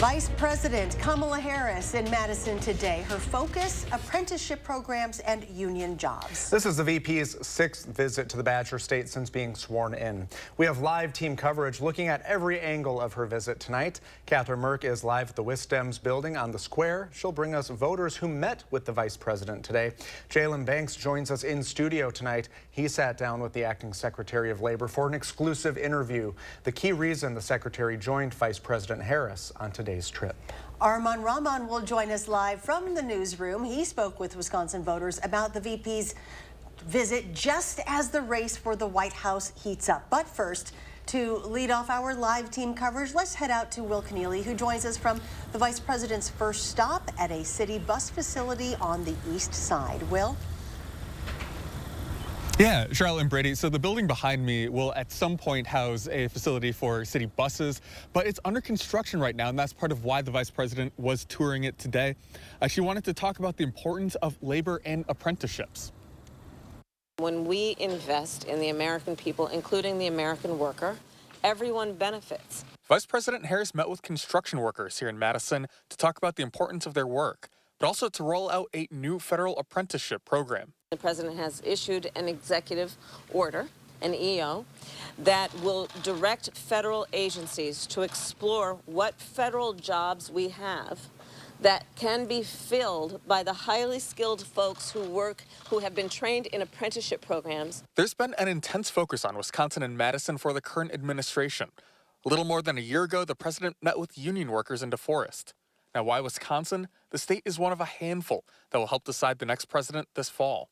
Vice President Kamala Harris in Madison today. Her focus, apprenticeship programs and union jobs. This is the VP's sixth visit to the Badger State since being sworn in. We have live team coverage looking at every angle of her visit tonight. Catherine Merck is live at the WISDEMS building on the square. She'll bring us voters who met with the Vice President today. Jalen Banks joins us in studio tonight. He sat down with the acting Secretary of Labor for an exclusive interview. The key reason the Secretary joined Vice President Harris on today's trip. Arman Rahman will join us live from the newsroom. He spoke with Wisconsin voters about the VP's visit just as the race for the White House heats up. But first, to lead off our live team coverage, let's head out to Will Keneally, who joins us from the Vice President's first stop at a city bus facility on the east side. Will? Yeah, Charlotte and Brady. So the building behind me will at some point house a facility for city buses, but it's under construction right now, and that's part of why the Vice President was touring it today. She wanted to talk about the importance of labor and apprenticeships. When we invest in the American people, including the American worker, everyone benefits. Vice President Harris met with construction workers here in Madison to talk about the importance of their work, but also to roll out a new federal apprenticeship program. The president has issued an executive order, an EO, that will direct federal agencies to explore what federal jobs we have that can be filled by the highly skilled folks who have been trained in apprenticeship programs. There's been an intense focus on Wisconsin and Madison for the current administration. A little more than a year ago, the president met with union workers in DeForest. Now, why Wisconsin? The state is one of a handful that will help decide the next president this fall.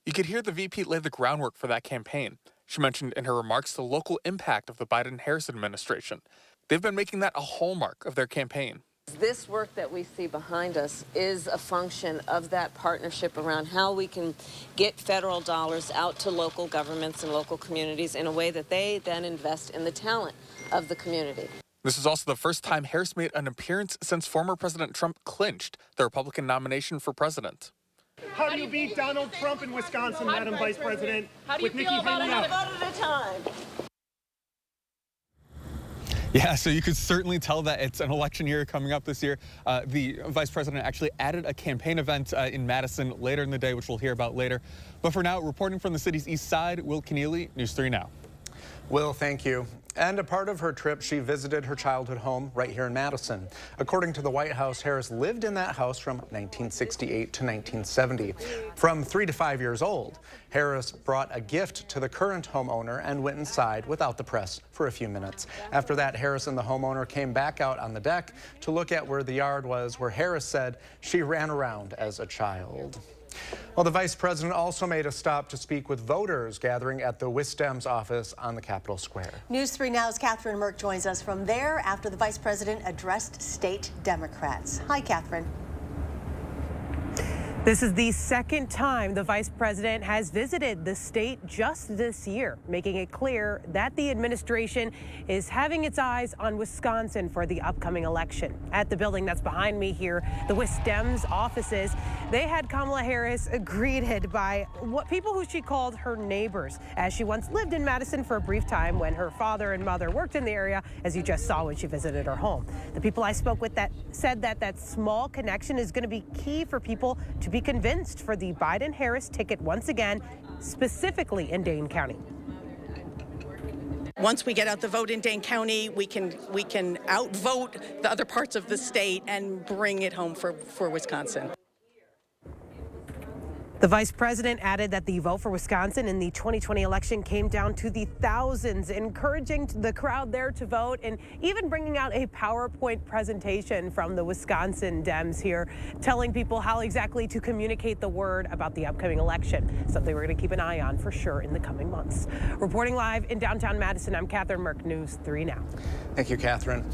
You could hear the VP lay the groundwork for that campaign. She mentioned in her remarks the local impact of the Biden-Harris administration. They've been making that a hallmark of their campaign. This work that we see behind us is a function of that partnership around how we can get federal dollars out to local governments and local communities in a way that they then invest in the talent of the community. This is also the first time Harris made an appearance since former President Trump clinched the Republican nomination for president. How do you beat Donald Trump in Wisconsin, Madam Vice President? How do you feel about a vote at a time? Yeah, so you could certainly tell that it's an election year coming up this year. The Vice President actually added a campaign event in Madison later in the day, which we'll hear about later. But for now, reporting from the city's east side, Will Keneally, News 3 Now. Will, thank you. And a part of her trip, she visited her childhood home right here in Madison. According to the White House, Harris lived in that house from 1968 to 1970. From 3 to 5 years old, Harris brought a gift to the current homeowner and went inside without the press for a few minutes. After that, Harris and the homeowner came back out on the deck to look at where the yard was, where Harris said she ran around as a child. Well, the Vice President also made a stop to speak with voters gathering at the WISDEMS office on the Capitol Square. News 3 Now's Catherine Merck joins us from there after the Vice President addressed state Democrats. Hi, Catherine. This is the second time the Vice President has visited the state just this year, making it clear that the administration is having its eyes on Wisconsin for the upcoming election. At the building that's behind me here, the WISDEMS offices, they had Kamala Harris greeted by people who she called her neighbors, as she once lived in Madison for a brief time when her father and mother worked in the area, as you just saw when she visited her home. The people I spoke with that said that small connection is going to be key for people to be convinced for the Biden-Harris ticket once again, specifically in Dane County. Once we get out the vote in Dane County, we can outvote the other parts of the state and bring it home for Wisconsin. The Vice President added that the vote for Wisconsin in the 2020 election came down to the thousands, encouraging the crowd there to vote and even bringing out a PowerPoint presentation from the Wisconsin Dems here, telling people how exactly to communicate the word about the upcoming election, something we're going to keep an eye on for sure in the coming months. Reporting live in downtown Madison, I'm Catherine Merck, News 3 Now. Thank you, Catherine.